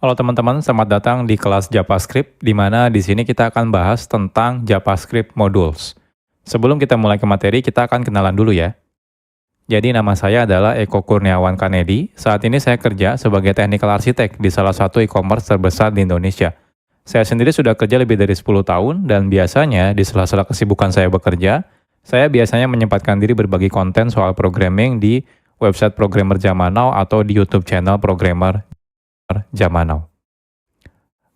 Halo teman-teman, selamat datang di kelas JavaScript, di mana di sini kita akan bahas tentang JavaScript Modules. Sebelum kita mulai ke materi, kita akan kenalan dulu ya. Jadi nama saya adalah Eko Kurniawan Kanedi. Saat ini saya kerja sebagai Technical Architect di salah satu e-commerce terbesar di Indonesia. Saya sendiri sudah kerja lebih dari 10 tahun, dan biasanya di sela-sela kesibukan saya bekerja, saya biasanya menyempatkan diri berbagi konten soal programming di website Programmer Zaman Now atau di YouTube channel Programmer Zaman Now.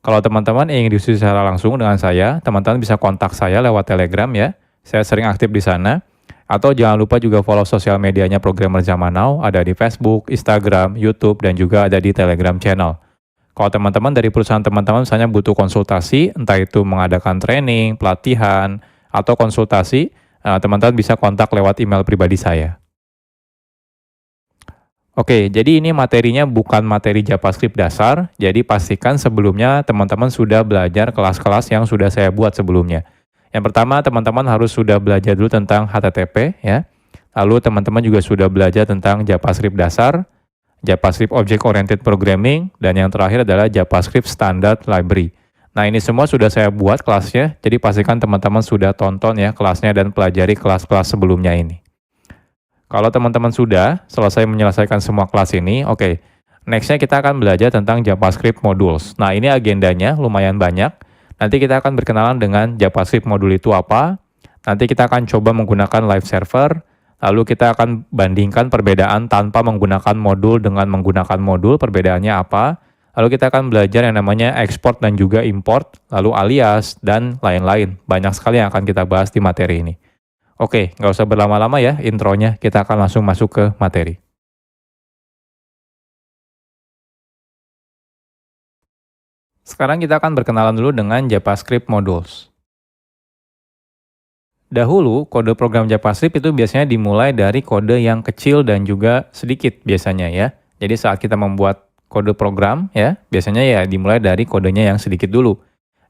Kalau teman-teman ingin diskusi secara langsung dengan saya, teman-teman bisa kontak saya lewat Telegram ya. Saya sering aktif di sana. Atau jangan lupa juga follow sosial medianya Programmer Zaman Now, ada di Facebook, Instagram, YouTube, dan juga ada di Telegram channel. Kalau teman-teman dari perusahaan teman-teman misalnya butuh konsultasi, entah itu mengadakan training, pelatihan, atau konsultasi, teman-teman bisa kontak lewat email pribadi saya. Oke, jadi ini materinya bukan materi JavaScript dasar, jadi pastikan sebelumnya teman-teman sudah belajar kelas-kelas yang sudah saya buat sebelumnya. Yang pertama, teman-teman harus sudah belajar dulu tentang HTTP, ya. Lalu teman-teman juga sudah belajar tentang JavaScript dasar, JavaScript Object Oriented Programming, dan yang terakhir adalah JavaScript Standard Library. Nah, ini semua sudah saya buat kelasnya, jadi pastikan teman-teman sudah tonton ya kelasnya dan pelajari kelas-kelas sebelumnya ini. Kalau teman-teman sudah selesai menyelesaikan semua kelas ini, oke. Next-nya kita akan belajar tentang JavaScript Modules. Nah, ini agendanya lumayan banyak. Nanti kita akan berkenalan dengan JavaScript modul itu apa. Nanti kita akan coba menggunakan live server. Lalu kita akan bandingkan perbedaan tanpa menggunakan modul dengan menggunakan modul, perbedaannya apa. Lalu kita akan belajar yang namanya export dan juga import, lalu alias, dan lain-lain. Banyak sekali yang akan kita bahas di materi ini. Oke, nggak usah berlama-lama ya intronya, kita akan langsung masuk ke materi. Sekarang kita akan berkenalan dulu dengan JavaScript Modules. Dahulu, kode program JavaScript itu biasanya dimulai dari kode yang kecil dan juga sedikit biasanya ya. Jadi saat kita membuat kode program ya, biasanya ya dimulai dari kodenya yang sedikit dulu.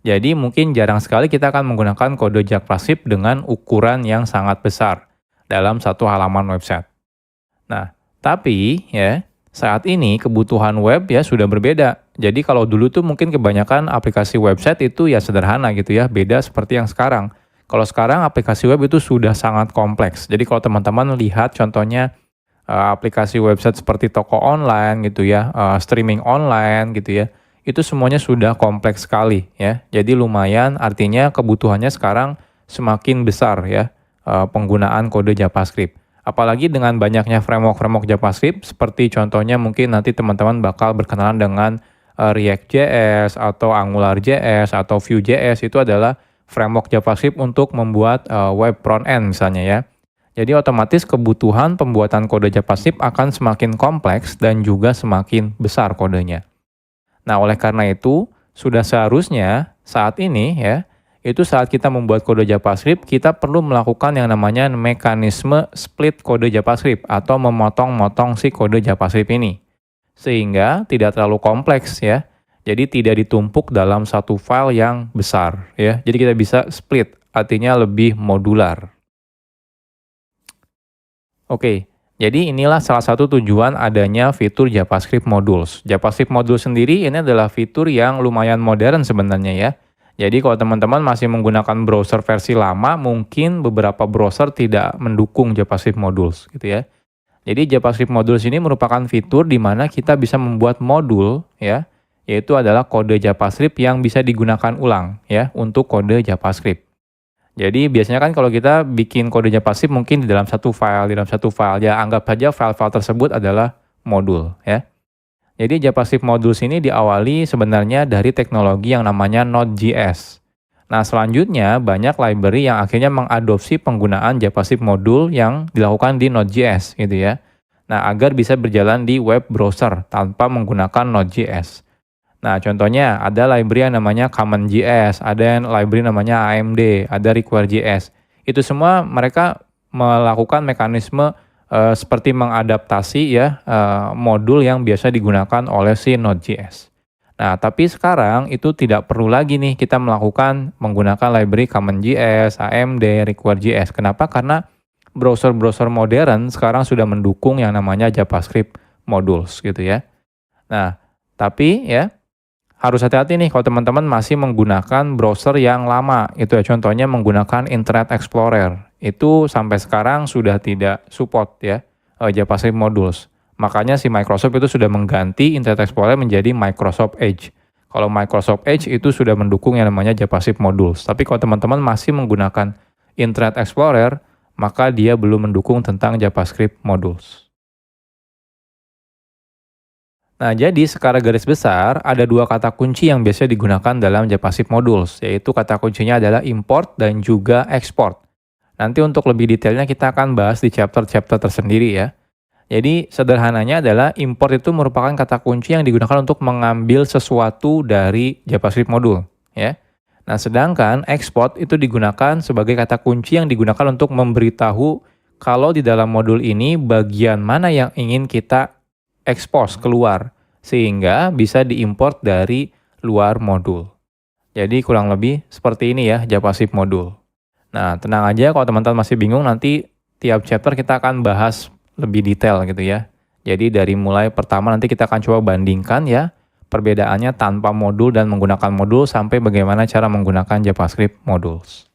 Jadi mungkin jarang sekali kita akan menggunakan kode JavaScript dengan ukuran yang sangat besar dalam satu halaman website. Nah, tapi ya, saat ini kebutuhan web ya sudah berbeda. Jadi kalau dulu tuh mungkin kebanyakan aplikasi website itu ya sederhana gitu ya, beda seperti yang sekarang. Kalau sekarang aplikasi web itu sudah sangat kompleks. Jadi kalau teman-teman lihat contohnya aplikasi website seperti toko online gitu ya, streaming online gitu ya, itu semuanya sudah kompleks sekali ya. Jadi lumayan artinya kebutuhannya sekarang semakin besar ya, penggunaan kode JavaScript. Apalagi dengan banyaknya framework-framework JavaScript, seperti contohnya mungkin nanti teman-teman bakal berkenalan dengan React.js atau AngularJS atau Vue.js, itu adalah framework JavaScript untuk membuat web front-end misalnya ya. Jadi otomatis kebutuhan pembuatan kode JavaScript akan semakin kompleks dan juga semakin besar kodenya. Nah, oleh karena itu, sudah seharusnya saat ini ya, itu saat kita membuat kode JavaScript, kita perlu melakukan yang namanya mekanisme split kode JavaScript atau memotong-motong si kode JavaScript ini. Sehingga tidak terlalu kompleks ya. Jadi tidak ditumpuk dalam satu file yang besar ya. Jadi kita bisa split, artinya lebih modular. Oke, jadi inilah salah satu tujuan adanya fitur JavaScript Modules. JavaScript Modules sendiri ini adalah fitur yang lumayan modern sebenarnya ya. Jadi kalau teman-teman masih menggunakan browser versi lama, mungkin beberapa browser tidak mendukung JavaScript Modules gitu ya. Jadi JavaScript Modules ini merupakan fitur di mana kita bisa membuat modul ya, yaitu adalah kode JavaScript yang bisa digunakan ulang ya untuk kode JavaScript. Jadi biasanya kan kalau kita bikin kode JavaScript mungkin di dalam satu file, ya anggap saja file-file tersebut adalah modul ya. Jadi JavaScript Modules ini diawali sebenarnya dari teknologi yang namanya Node.js. Nah, selanjutnya banyak library yang akhirnya mengadopsi penggunaan JavaScript modul yang dilakukan di Node.js gitu ya. Nah, agar bisa berjalan di web browser tanpa menggunakan Node.js. Nah, contohnya ada library yang namanya Common.js, ada yang library namanya AMD, ada Require.js. Itu semua mereka melakukan mekanisme seperti mengadaptasi ya modul yang biasa digunakan oleh si Node.js. Nah, tapi sekarang itu tidak perlu lagi nih kita menggunakan library Common.js, AMD, Require.js. Kenapa? Karena browser-browser modern sekarang sudah mendukung yang namanya JavaScript Modules gitu ya. Nah, tapi ya harus hati-hati nih kalau teman-teman masih menggunakan browser yang lama, itu ya contohnya menggunakan Internet Explorer. Itu sampai sekarang sudah tidak support ya, JavaScript modules. Makanya si Microsoft itu sudah mengganti Internet Explorer menjadi Microsoft Edge. Kalau Microsoft Edge itu sudah mendukung yang namanya JavaScript modules. Tapi kalau teman-teman masih menggunakan Internet Explorer, maka dia belum mendukung tentang JavaScript modules. Nah, jadi secara garis besar, ada dua kata kunci yang biasa digunakan dalam JavaScript modules, yaitu kata kuncinya adalah import dan juga export. Nanti untuk lebih detailnya kita akan bahas di chapter-chapter tersendiri ya. Jadi sederhananya adalah import itu merupakan kata kunci yang digunakan untuk mengambil sesuatu dari JavaScript modul, ya. Nah, sedangkan export itu digunakan sebagai kata kunci yang digunakan untuk memberitahu kalau di dalam modul ini bagian mana yang ingin kita expose keluar, sehingga bisa diimport dari luar modul. Jadi kurang lebih seperti ini ya JavaScript modul. Nah, tenang aja kalau teman-teman masih bingung, nanti tiap chapter kita akan bahas lebih detail gitu ya. Jadi dari mulai pertama nanti kita akan coba bandingkan ya perbedaannya tanpa modul dan menggunakan modul sampai bagaimana cara menggunakan JavaScript modules.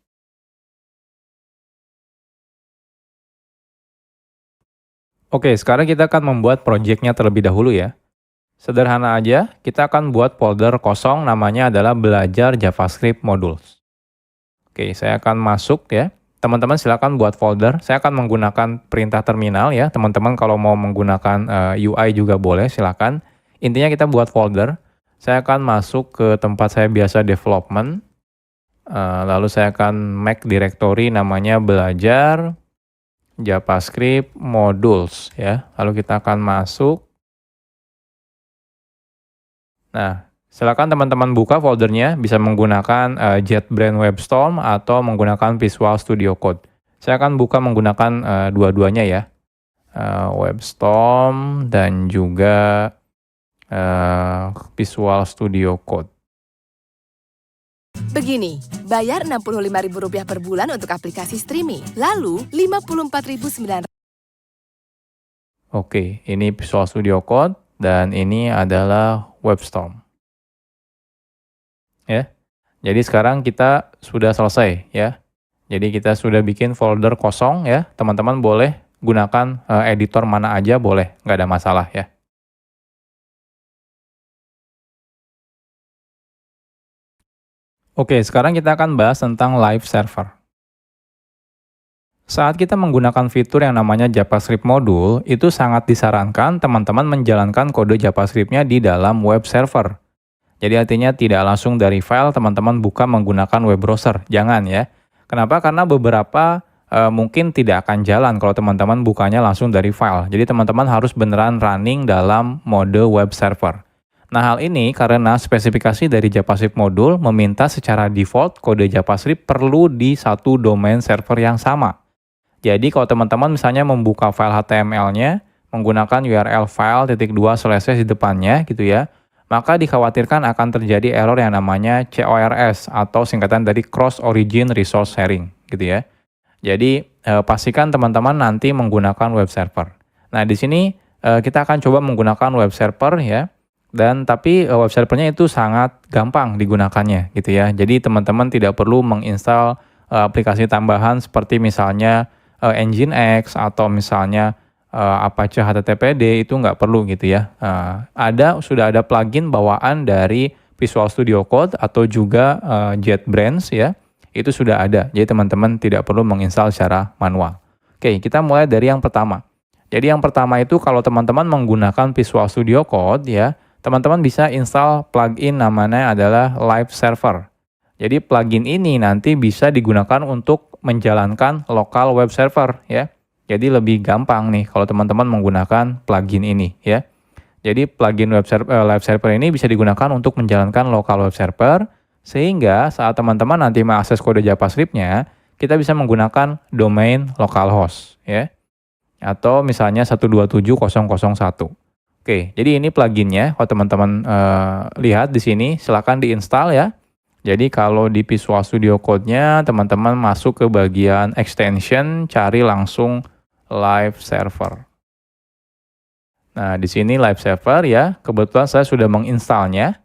Oke, sekarang kita akan membuat projectnya terlebih dahulu ya. Sederhana aja, kita akan buat folder kosong namanya adalah belajar JavaScript modules. Oke, saya akan masuk ya. Teman-teman silakan buat folder. Saya akan menggunakan perintah terminal ya. Teman-teman kalau mau menggunakan UI juga boleh, silakan. Intinya kita buat folder. Saya akan masuk ke tempat saya biasa development. Lalu saya akan make directory namanya belajar JavaScript modules ya. Lalu kita akan masuk. Nah, silakan teman-teman buka foldernya, bisa menggunakan JetBrains WebStorm atau menggunakan Visual Studio Code. Saya akan buka menggunakan dua-duanya ya, WebStorm dan juga Visual Studio Code. Begini, bayar Rp65.000 per bulan untuk aplikasi streaming, lalu Rp54.900. Oke, ini Visual Studio Code dan ini adalah WebStorm. Ya. Jadi sekarang kita sudah selesai ya. Jadi kita sudah bikin folder kosong ya. Teman-teman boleh gunakan editor mana aja boleh, nggak ada masalah ya. Oke, sekarang kita akan bahas tentang live server. Saat kita menggunakan fitur yang namanya JavaScript module, itu sangat disarankan teman-teman menjalankan kode JavaScript-nya di dalam web server. Jadi artinya tidak langsung dari file teman-teman buka menggunakan web browser. Jangan ya. Kenapa? Karena beberapa mungkin tidak akan jalan kalau teman-teman bukanya langsung dari file. Jadi teman-teman harus beneran running dalam mode web server. Nah, hal ini karena spesifikasi dari JavaScript module meminta secara default kode JavaScript perlu di satu domain server yang sama. Jadi kalau teman-teman misalnya membuka file HTML-nya menggunakan URL file.2/ di depannya gitu ya, maka dikhawatirkan akan terjadi error yang namanya CORS atau singkatan dari Cross Origin Resource Sharing gitu ya. Jadi pastikan teman-teman nanti menggunakan web server. Nah, di sini kita akan coba menggunakan web server ya. Dan tapi web servernya itu sangat gampang digunakannya gitu ya. Jadi teman-teman tidak perlu menginstal aplikasi tambahan seperti misalnya Nginx atau misalnya Apache HTTPD, itu nggak perlu gitu ya. Sudah ada plugin bawaan dari Visual Studio Code atau juga JetBrains ya. Itu sudah ada. Jadi teman-teman tidak perlu menginstal secara manual. Oke, kita mulai dari yang pertama. Jadi yang pertama itu kalau teman-teman menggunakan Visual Studio Code ya, teman-teman bisa install plugin namanya adalah Live Server. Jadi plugin ini nanti bisa digunakan untuk menjalankan local web server ya. Jadi lebih gampang nih kalau teman-teman menggunakan plugin ini ya. Jadi plugin Live Server ini bisa digunakan untuk menjalankan local web server sehingga saat teman-teman nanti mengakses kode JavaScript-nya, kita bisa menggunakan domain localhost ya. Atau misalnya 127.0.1. Oke, jadi ini pluginnya. Kalau teman-teman lihat di sini, silakan diinstal ya. Jadi kalau di Visual Studio Code-nya, teman-teman masuk ke bagian extension, cari langsung Live Server. Nah, di sini Live Server ya, kebetulan saya sudah menginstalnya.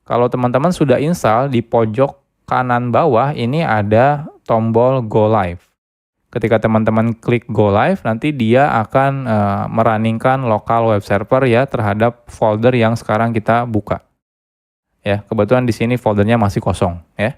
Kalau teman-teman sudah install, di pojok kanan bawah ini ada tombol Go Live. Ketika teman-teman klik Go Live, nanti dia akan merunningkan local web server ya terhadap folder yang sekarang kita buka. Ya, kebetulan di sini foldernya masih kosong ya.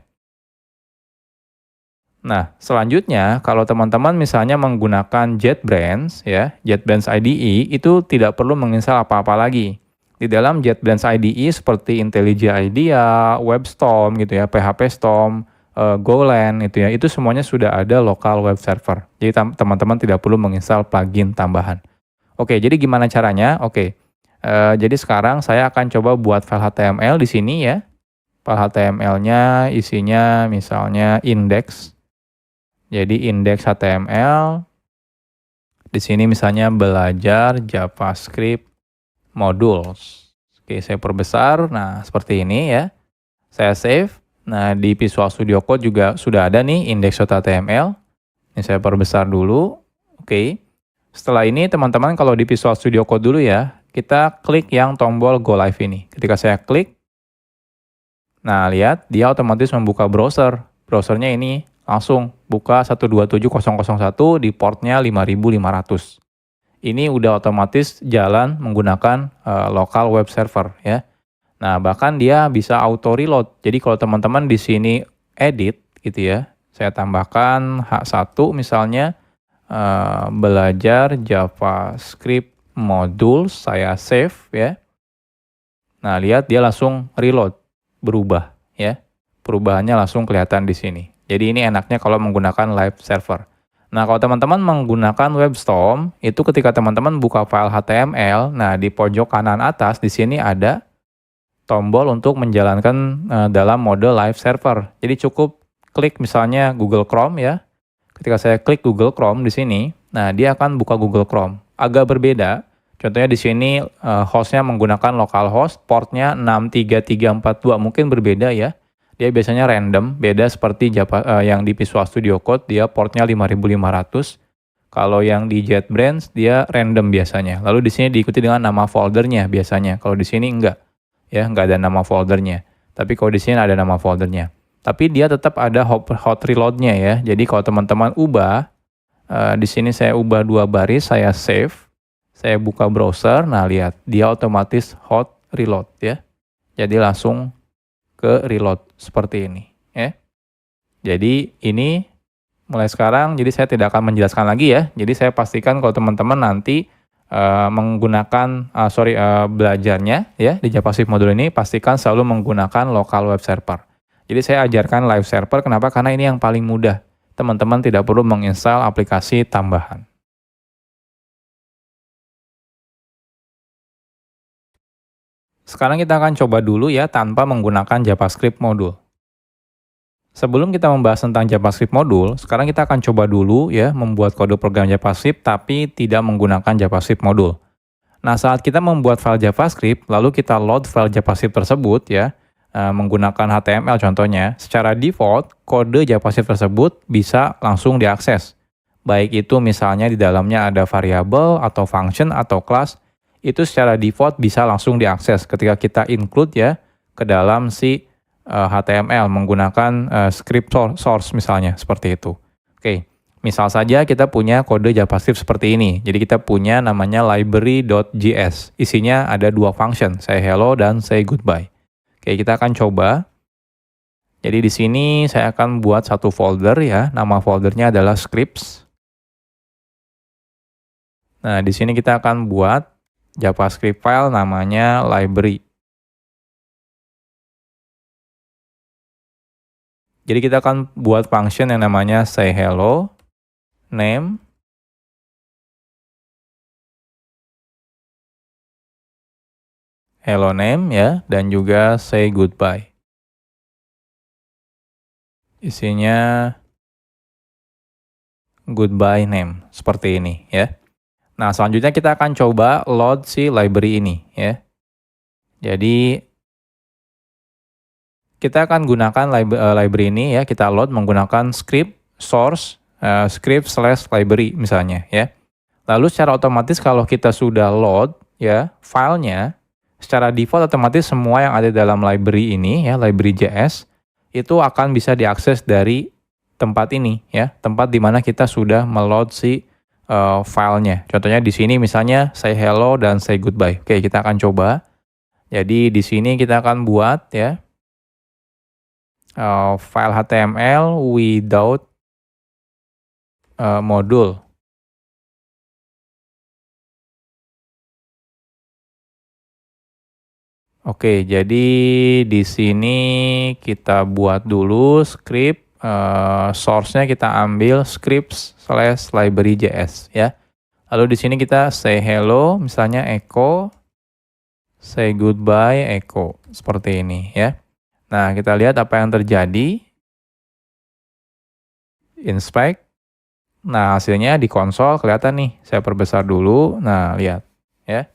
Nah, selanjutnya kalau teman-teman misalnya menggunakan JetBrains ya, JetBrains IDE itu tidak perlu menginstal apa-apa lagi. Di dalam JetBrains IDE seperti IntelliJ IDEA, WebStorm gitu ya, PHP Storm, Golang itu ya, itu semuanya sudah ada local web server. Jadi teman-teman tidak perlu menginstal plugin tambahan. Oke, jadi gimana caranya? Oke, jadi sekarang saya akan coba buat file HTML di sini ya. File HTML-nya isinya misalnya index. Jadi index HTML. Di sini misalnya belajar JavaScript modules. Oke, saya perbesar. Nah, seperti ini ya. Saya save. Nah, di Visual Studio Code juga sudah ada nih index.html. Ini saya perbesar dulu. Oke. Setelah ini teman-teman kalau di Visual Studio Code dulu ya, kita klik yang tombol Go Live ini. Ketika saya klik, nah lihat dia otomatis membuka browser. Browsernya ini langsung buka 127.0.0.1 di portnya 5500. Ini udah otomatis jalan menggunakan local web server ya. Nah, bahkan dia bisa auto reload. Jadi kalau teman-teman di sini edit gitu ya, saya tambahkan H1 misalnya belajar JavaScript modules, saya save ya. Nah, lihat dia langsung reload, berubah ya. Perubahannya langsung kelihatan di sini. Jadi ini enaknya kalau menggunakan live server. Nah, kalau teman-teman menggunakan WebStorm, itu ketika teman-teman buka file HTML, nah di pojok kanan atas di sini ada tombol untuk menjalankan dalam mode live server. Jadi cukup klik misalnya Google Chrome ya. Ketika saya klik Google Chrome di sini, nah dia akan buka Google Chrome. Agak berbeda. Contohnya di sini hostnya menggunakan localhost, portnya 63342, mungkin berbeda ya. Dia biasanya random, beda seperti yang di Visual Studio Code, dia portnya 5500. Kalau yang di JetBrains, dia random biasanya. Lalu di sini diikuti dengan nama foldernya biasanya. Kalau di sini enggak, ya enggak ada nama foldernya. Tapi kalau di sini ada nama foldernya. Tapi dia tetap ada hot reload-nya ya. Jadi kalau teman-teman ubah, di sini saya ubah 2 baris, saya save, saya buka browser, nah lihat, dia otomatis hot reload ya. Jadi langsung ke reload seperti ini ya. Jadi ini mulai sekarang, jadi saya tidak akan menjelaskan lagi ya. Jadi saya pastikan kalau teman-teman nanti menggunakan belajarnya ya di JavaScript modul ini, pastikan selalu menggunakan local web server. Jadi saya ajarkan live server, kenapa? Karena ini yang paling mudah. Teman-teman tidak perlu menginstal aplikasi tambahan. Sekarang kita akan coba dulu ya tanpa menggunakan JavaScript modul. Sebelum kita membahas tentang JavaScript modul, sekarang kita akan coba dulu ya membuat kode program JavaScript tapi tidak menggunakan JavaScript modul. Nah, saat kita membuat file JavaScript, lalu kita load file JavaScript tersebut ya, menggunakan HTML contohnya, secara default kode JavaScript tersebut bisa langsung diakses. Baik itu misalnya di dalamnya ada variabel atau function atau class, itu secara default bisa langsung diakses ketika kita include ya ke dalam si HTML menggunakan script source misalnya seperti itu. Oke, misal saja kita punya kode JavaScript seperti ini. Jadi kita punya namanya library.js. Isinya ada 2 function, say hello dan say goodbye. Oke, kita akan coba. Jadi di sini saya akan buat satu folder ya. Nama foldernya adalah scripts. Nah, di sini kita akan buat JavaScript file namanya library. Jadi kita akan buat function yang namanya say hello, name, hello name ya, dan juga say goodbye. Isinya goodbye name, seperti ini ya. Nah, selanjutnya kita akan coba load si library ini ya. Jadi kita akan gunakan library ini ya, kita load menggunakan script source script/library misalnya ya. Lalu secara otomatis kalau kita sudah load ya filenya, secara default otomatis semua yang ada dalam library ini ya, library JS itu akan bisa diakses dari tempat ini ya, tempat di mana kita sudah meload si filenya. Contohnya di sini misalnya say hello dan say goodbye. Oke, kita akan coba. Jadi di sini kita akan buat ya file HTML without module. Oke, jadi di sini kita buat dulu script, source-nya kita ambil scripts/library.js ya. Lalu di sini kita say hello, misalnya echo, say goodbye, echo, seperti ini ya. Nah, kita lihat apa yang terjadi. Inspect. Nah, hasilnya di konsol kelihatan nih. Saya perbesar dulu. Nah, lihat ya.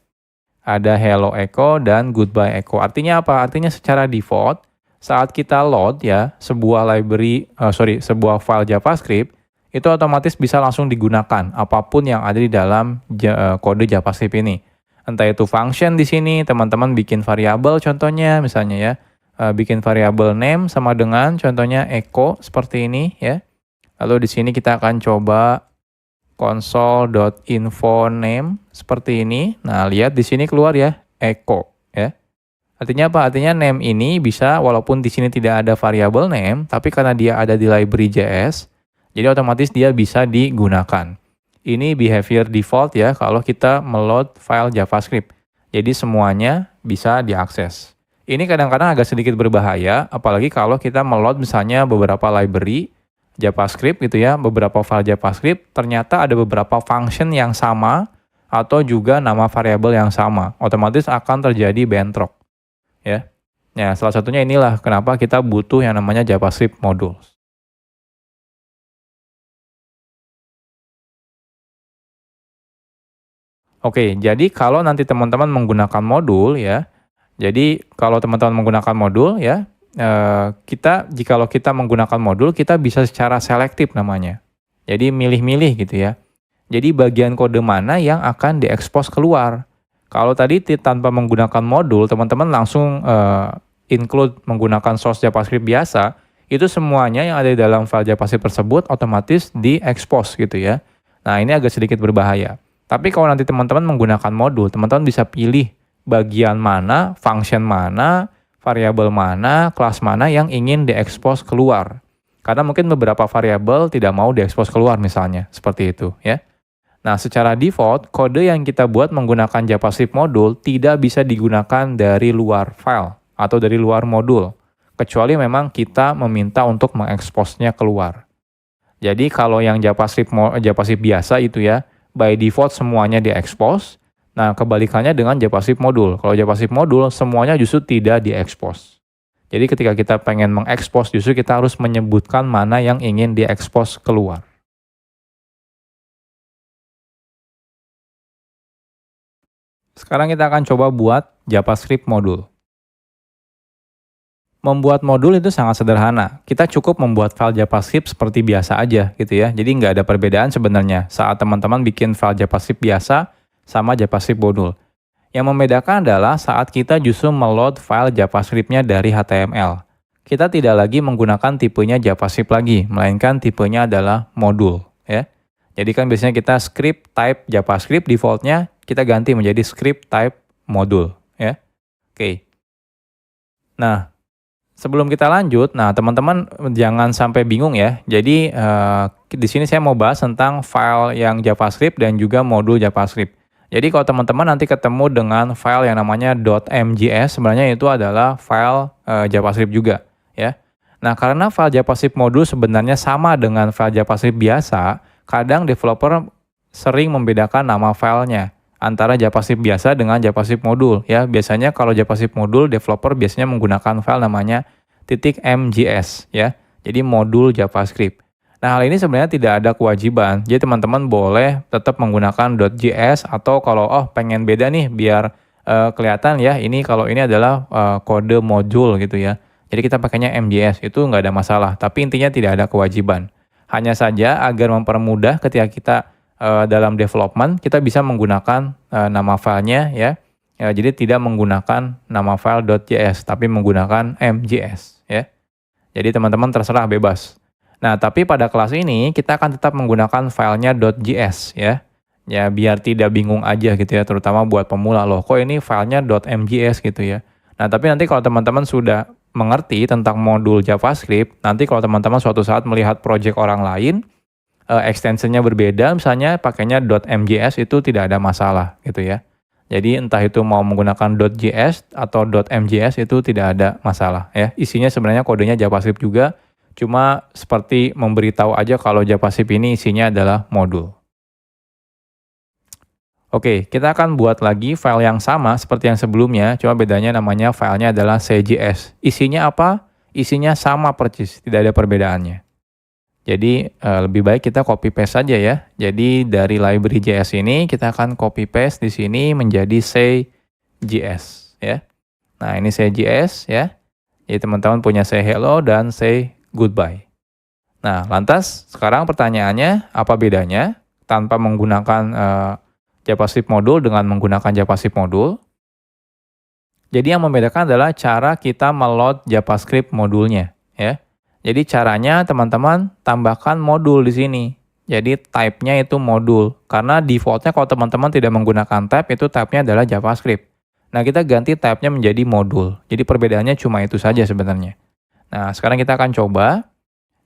Ada hello echo dan goodbye echo. Artinya apa? Artinya secara default saat kita load ya sebuah sebuah file JavaScript itu otomatis bisa langsung digunakan apapun yang ada di dalam kode JavaScript ini. Entah itu function di sini, teman-teman bikin variabel contohnya misalnya ya. Bikin variabel name sama dengan contohnya echo seperti ini ya. Lalu di sini kita akan coba console.info name seperti ini. Nah, lihat di sini keluar ya, echo ya. Artinya apa? Artinya name ini bisa walaupun di sini tidak ada variabel name, tapi karena dia ada di library JS, jadi otomatis dia bisa digunakan. Ini behavior default ya kalau kita meload file JavaScript. Jadi semuanya bisa diakses. Ini kadang-kadang agak sedikit berbahaya, apalagi kalau kita meload misalnya beberapa library JavaScript gitu ya, beberapa file JavaScript, ternyata ada beberapa function yang sama atau juga nama variabel yang sama. Otomatis akan terjadi bentrok. Ya. Ya, salah satunya inilah kenapa kita butuh yang namanya JavaScript modules. Oke, jadi kalau nanti teman-teman menggunakan modul ya, jadi kalau teman-teman menggunakan modul ya, jikalau kita menggunakan modul, kita bisa secara selektif namanya. Jadi milih-milih gitu ya. Jadi bagian kode mana yang akan diekspos keluar. Kalau tadi tanpa menggunakan modul, teman-teman langsung include menggunakan source JavaScript biasa, itu semuanya yang ada di dalam file JavaScript tersebut otomatis diekspos gitu ya. Nah, ini agak sedikit berbahaya. Tapi kalau nanti teman-teman menggunakan modul, teman-teman bisa pilih bagian mana, function mana, variabel mana, kelas mana yang ingin diekspos keluar. Karena mungkin beberapa variabel tidak mau diekspos keluar misalnya, seperti itu ya. Nah, secara default, kode yang kita buat menggunakan JavaScript modul tidak bisa digunakan dari luar file atau dari luar modul, kecuali memang kita meminta untuk mengeksposnya keluar. Jadi kalau yang JavaScript biasa itu ya, by default semuanya diekspos. Nah, kebalikannya dengan JavaScript modul. Kalau JavaScript modul, semuanya justru tidak diekspos. Jadi ketika kita pengen mengekspos, justru kita harus menyebutkan mana yang ingin diekspos keluar. Sekarang kita akan coba buat JavaScript modul. Membuat modul itu sangat sederhana. Kita cukup membuat file JavaScript seperti biasa aja gitu ya. Jadi nggak ada perbedaan sebenarnya saat teman-teman bikin file JavaScript biasa sama JavaScript modul. Yang membedakan adalah saat kita justru meload file JavaScript-nya dari HTML. Kita tidak lagi menggunakan tipenya JavaScript lagi, melainkan tipenya adalah modul ya. Jadi kan biasanya kita script type JavaScript, defaultnya kita ganti menjadi script type modul ya. Oke. Nah, sebelum kita lanjut, nah teman-teman jangan sampai bingung ya. Jadi di sini saya mau bahas tentang file yang JavaScript dan juga modul JavaScript. Jadi kalau teman-teman nanti ketemu dengan file yang namanya .mjs, sebenarnya itu adalah file JavaScript juga ya. Nah, karena file JavaScript modul sebenarnya sama dengan file JavaScript biasa, kadang developer sering membedakan nama filenya antara JavaScript biasa dengan JavaScript modul ya. Biasanya kalau JavaScript modul, developer biasanya menggunakan file namanya .mjs ya. Jadi modul JavaScript. Nah, hal ini sebenarnya tidak ada kewajiban. Jadi teman-teman boleh tetap menggunakan .js atau kalau pengen beda nih biar kelihatan ya, ini kalau ini adalah kode modul gitu ya. Jadi kita pakainya MJS, itu nggak ada masalah. Tapi intinya tidak ada kewajiban. Hanya saja agar mempermudah ketika kita dalam development, kita bisa menggunakan nama filenya ya. Ya, jadi tidak menggunakan nama file .js, tapi menggunakan mjs ya. Jadi teman-teman terserah bebas. Nah, tapi pada kelas ini kita akan tetap menggunakan filenya .js ya. Ya, biar tidak bingung aja gitu ya, terutama buat pemula loh. Kok ini filenya .mjs gitu ya. Nah, tapi nanti kalau teman-teman sudah mengerti tentang modul JavaScript, nanti kalau teman-teman suatu saat melihat project orang lain, extensionnya berbeda, misalnya pakainya .mjs itu tidak ada masalah gitu ya. Jadi entah itu mau menggunakan .js atau .mjs itu tidak ada masalah ya. Isinya sebenarnya kodenya JavaScript juga, cuma seperti memberitahu aja kalau JavaScript ini isinya adalah modul. Oke, kita akan buat lagi file yang sama seperti yang sebelumnya, cuma bedanya namanya filenya adalah CJS. Isinya apa? Isinya sama persis, tidak ada perbedaannya. Jadi lebih baik kita copy paste saja ya. Jadi dari library JS ini kita akan copy paste di sini menjadi say.js ya. Nah, ini say.js ya. Jadi teman-teman punya say hello dan say goodbye. Nah, lantas sekarang pertanyaannya apa bedanya tanpa menggunakan JavaScript modul dengan menggunakan JavaScript modul? Jadi yang membedakan adalah cara kita meload JavaScript modulnya ya. Jadi caranya teman-teman tambahkan modul di sini. Jadi type-nya itu modul. Karena default-nya kalau teman-teman tidak menggunakan type, itu type-nya adalah JavaScript. Nah, kita ganti type-nya menjadi modul. Jadi perbedaannya cuma itu saja sebenarnya. Nah, sekarang kita akan coba.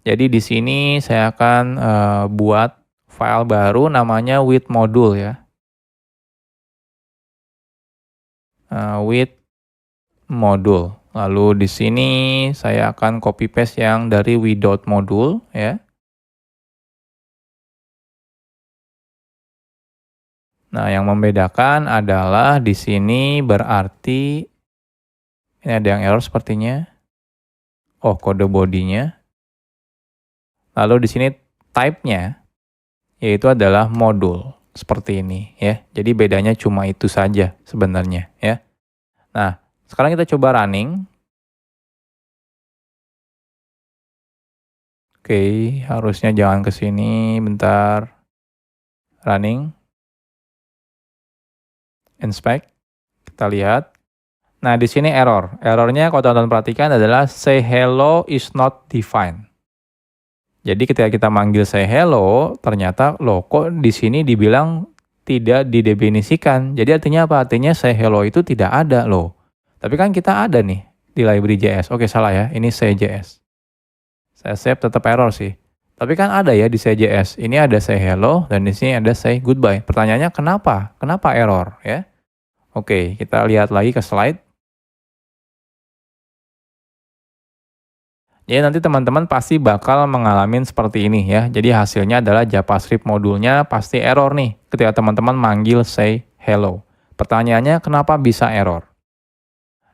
Jadi di sini saya akan buat file baru namanya with module ya. With module. Lalu di sini saya akan copy paste yang dari without module ya. Nah, yang membedakan adalah di sini berarti ini ada yang error sepertinya. Oh, kode bodinya. Lalu di sini type-nya yaitu adalah modul seperti ini ya. Jadi bedanya cuma itu saja sebenarnya ya. Nah, sekarang kita coba running. Oke, harusnya jangan ke sini, bentar. Running. Inspect. Kita lihat. Nah, di sini error. Errornya kalau teman-teman perhatikan adalah say hello is not defined. Jadi ketika kita manggil say hello, ternyata loh kok di sini dibilang tidak didefinisikan. Jadi artinya apa? Artinya say hello itu tidak ada loh. Tapi kan kita ada nih di library JS. Oke, salah ya. Ini say.js. Saya save tetap error sih. Tapi kan ada ya di say.js. Ini ada say hello dan di sini ada say goodbye. Pertanyaannya kenapa? Kenapa error ya? Oke, kita lihat lagi ke slide. Jadi nanti teman-teman pasti bakal mengalami seperti ini ya. Jadi hasilnya adalah JavaScript modulnya pasti error nih ketika teman-teman manggil say hello. Pertanyaannya kenapa bisa error?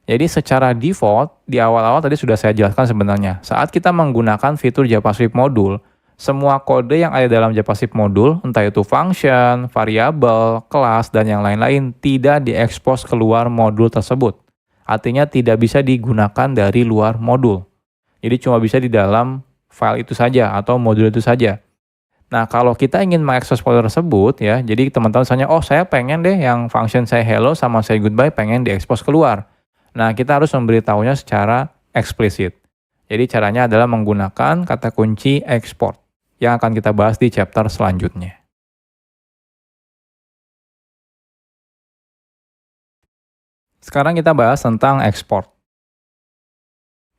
Jadi secara default, di awal-awal tadi sudah saya jelaskan sebenarnya. Saat kita menggunakan fitur JavaScript modul, semua kode yang ada dalam JavaScript modul, entah itu function, variabel, kelas, dan yang lain-lain, tidak diekspos keluar modul tersebut. Artinya tidak bisa digunakan dari luar modul. Jadi cuma bisa di dalam file itu saja atau modul itu saja. Nah, kalau kita ingin mengekspos kode tersebut, ya, jadi teman-teman misalnya, oh saya pengen deh yang function say hello sama say goodbye pengen diekspos keluar. Nah, kita harus memberitahunya secara eksplisit. Jadi caranya adalah menggunakan kata kunci export yang akan kita bahas di chapter selanjutnya. Sekarang kita bahas tentang export.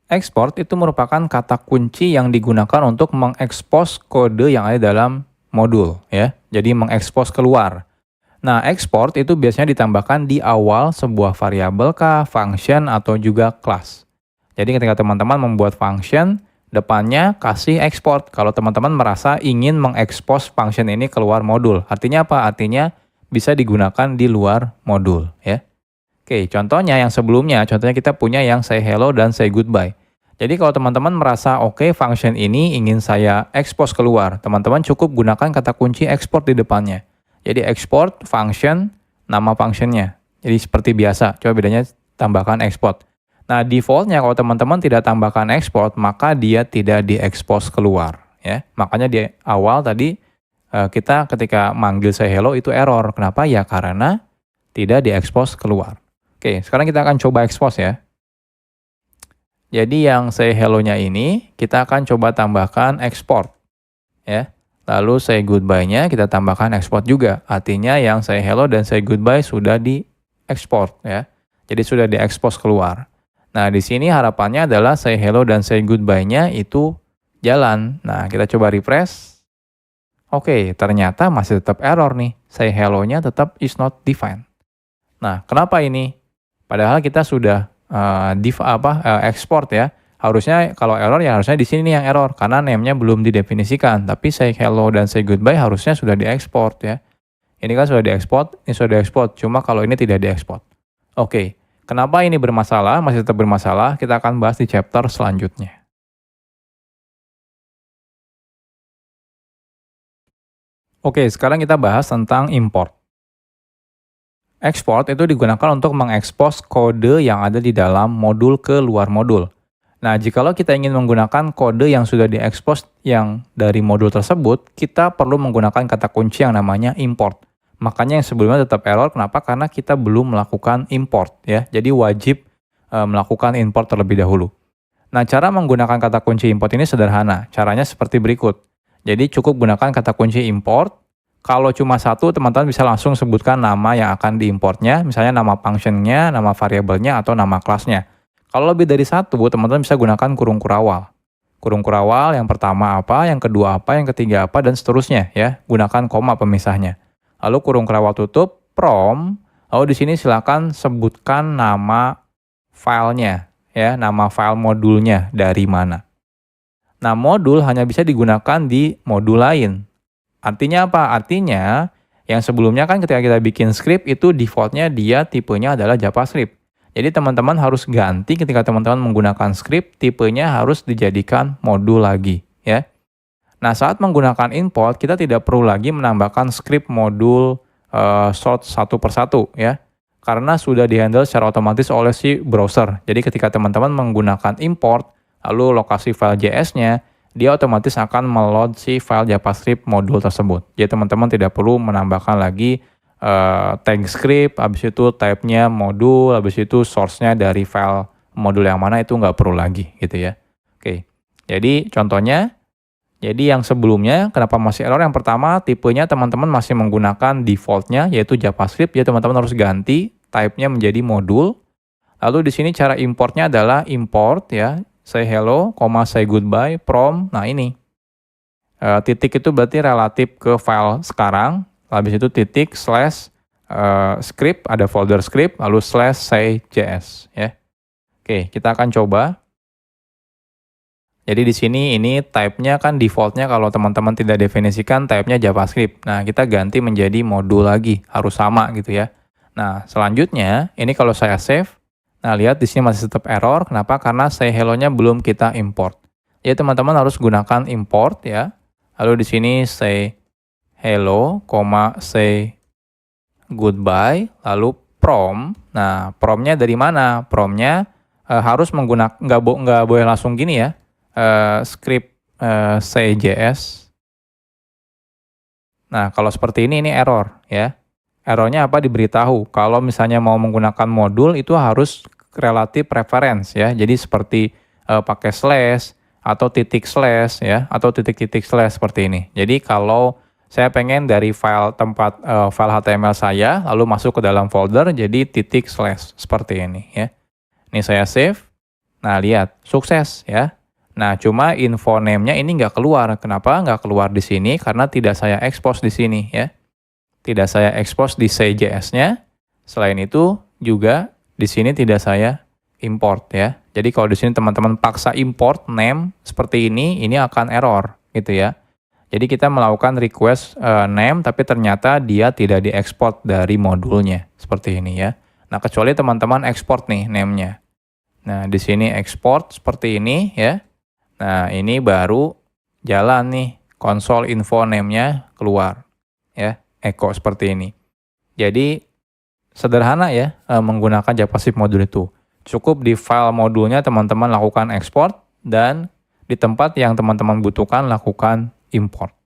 Export itu merupakan kata kunci yang digunakan untuk mengekspos kode yang ada dalam modul, ya. Jadi mengekspos keluar. Nah, export itu biasanya ditambahkan di awal sebuah variabel kah, function, atau juga kelas. Jadi ketika teman-teman membuat function, depannya kasih export kalau teman-teman merasa ingin mengekspos function ini keluar modul. Artinya apa? Artinya bisa digunakan di luar modul, ya. Oke, contohnya yang sebelumnya, contohnya kita punya yang say hello dan say goodbye. Jadi kalau teman-teman merasa oke, function ini ingin saya expose keluar, teman-teman cukup gunakan kata kunci export di depannya. Jadi export function, nama functionnya. Jadi seperti biasa, coba bedanya tambahkan export. Nah, defaultnya kalau teman-teman tidak tambahkan export, maka dia tidak diekspos keluar. Ya, makanya di awal tadi kita ketika manggil say hello itu error. Kenapa? Ya karena tidak diekspos keluar. Oke, sekarang kita akan coba expose ya. Jadi yang say hello-nya ini kita akan coba tambahkan export ya. Lalu say goodbye-nya kita tambahkan export juga. Artinya yang say hello dan say goodbye sudah di-export ya. Jadi sudah di-expose keluar. Nah, di sini harapannya adalah say hello dan say goodbye-nya itu jalan. Nah, kita coba refresh. Oke, ternyata masih tetap error nih. Say hello-nya tetap is not defined. Nah, kenapa ini? Padahal kita sudah export ya. Harusnya kalau error ya harusnya di sini yang error karena name-nya belum didefinisikan. Tapi say hello dan say goodbye harusnya sudah diekspor ya. Ini kan sudah diekspor, ini sudah diekspor. Cuma kalau ini tidak diekspor. Oke, kenapa ini bermasalah? Masih tetap bermasalah. Kita akan bahas di chapter selanjutnya. Oke, sekarang kita bahas tentang import. Export itu digunakan untuk mengekspos kode yang ada di dalam modul ke luar modul. Nah, jikalau kita ingin menggunakan kode yang sudah diekspos yang dari modul tersebut, kita perlu menggunakan kata kunci yang namanya import. Makanya yang sebelumnya tetap error, kenapa? Karena kita belum melakukan import ya. Jadi wajib melakukan import terlebih dahulu. Nah, cara menggunakan kata kunci import ini sederhana. Caranya seperti berikut. Jadi cukup gunakan kata kunci import. Kalau cuma satu, teman-teman bisa langsung sebutkan nama yang akan diimportnya, misalnya nama function-nya, nama variabelnya, atau nama kelasnya. Kalau lebih dari satu, teman-teman bisa gunakan kurung kurawal. Kurung kurawal yang pertama apa, yang kedua apa, yang ketiga apa, dan seterusnya ya. Gunakan koma pemisahnya. Lalu kurung kurawal tutup, from, lalu di sini silakan sebutkan nama filenya ya, nama file modulnya dari mana. Nah, modul hanya bisa digunakan di modul lain. Artinya apa? Artinya yang sebelumnya kan ketika kita bikin script itu defaultnya dia tipenya adalah JavaScript. Jadi teman-teman harus ganti ketika teman-teman menggunakan script, tipenya harus dijadikan modul lagi ya. Nah, saat menggunakan import, kita tidak perlu lagi menambahkan script modul sort satu persatu ya. Karena sudah dihandle secara otomatis oleh si browser. Jadi ketika teman-teman menggunakan import, lalu lokasi file JS-nya, dia otomatis akan meload si file JavaScript modul tersebut. Jadi teman-teman tidak perlu menambahkan lagi tag script, habis itu type-nya modul, habis itu source-nya dari file modul yang mana, itu nggak perlu lagi gitu ya. Oke, jadi contohnya, jadi yang sebelumnya kenapa masih error? Yang pertama, tipenya teman-teman masih menggunakan default-nya yaitu JavaScript, ya teman-teman harus ganti type-nya menjadi modul. Lalu di sini cara importnya adalah import ya, say hello, say goodbye, from. Nah ini, titik itu berarti relatif ke file sekarang. Habis itu titik slash script, ada folder script, lalu slash say js ya. Oke, kita akan coba. Jadi di sini ini type-nya kan default-nya kalau teman-teman tidak definisikan type-nya JavaScript. Nah, kita ganti menjadi modul lagi, harus sama gitu ya. Nah, selanjutnya ini kalau saya save, nah lihat di sini masih tetap error. Kenapa? Karena say hello-nya belum kita import. Jadi teman-teman harus gunakan import ya. Lalu di sini say hello, say goodbye, lalu from. Nah, from-nya dari mana? From-nya harus menggunakan, nggak boleh langsung gini ya. Script say js. Nah, kalau seperti ini error ya. Errornya apa? Diberitahu. Kalau misalnya mau menggunakan modul itu harus relatif reference ya. Jadi seperti pakai slash atau titik slash ya, atau titik-titik slash seperti ini. Jadi kalau saya pengen dari file tempat file HTML saya lalu masuk ke dalam folder, jadi titik slash seperti ini ya. Ini saya save. Nah, lihat sukses ya. Nah, cuma info name-nya ini nggak keluar. Kenapa nggak keluar di sini? Karena tidak saya expose di sini ya. Tidak saya expose di say.js-nya. Selain itu juga di sini tidak saya import ya. Jadi kalau di sini teman-teman paksa import name seperti ini akan error gitu ya. Jadi kita melakukan request name tapi ternyata dia tidak diekspor dari modulnya seperti ini ya. Nah, kecuali teman-teman export nih name-nya. Nah, di sini export seperti ini ya. Nah, ini baru jalan nih console info name-nya keluar ya. Echo seperti ini. Jadi sederhana ya menggunakan JavaScript modul itu. Cukup di file modulnya teman-teman lakukan export dan di tempat yang teman-teman butuhkan lakukan import.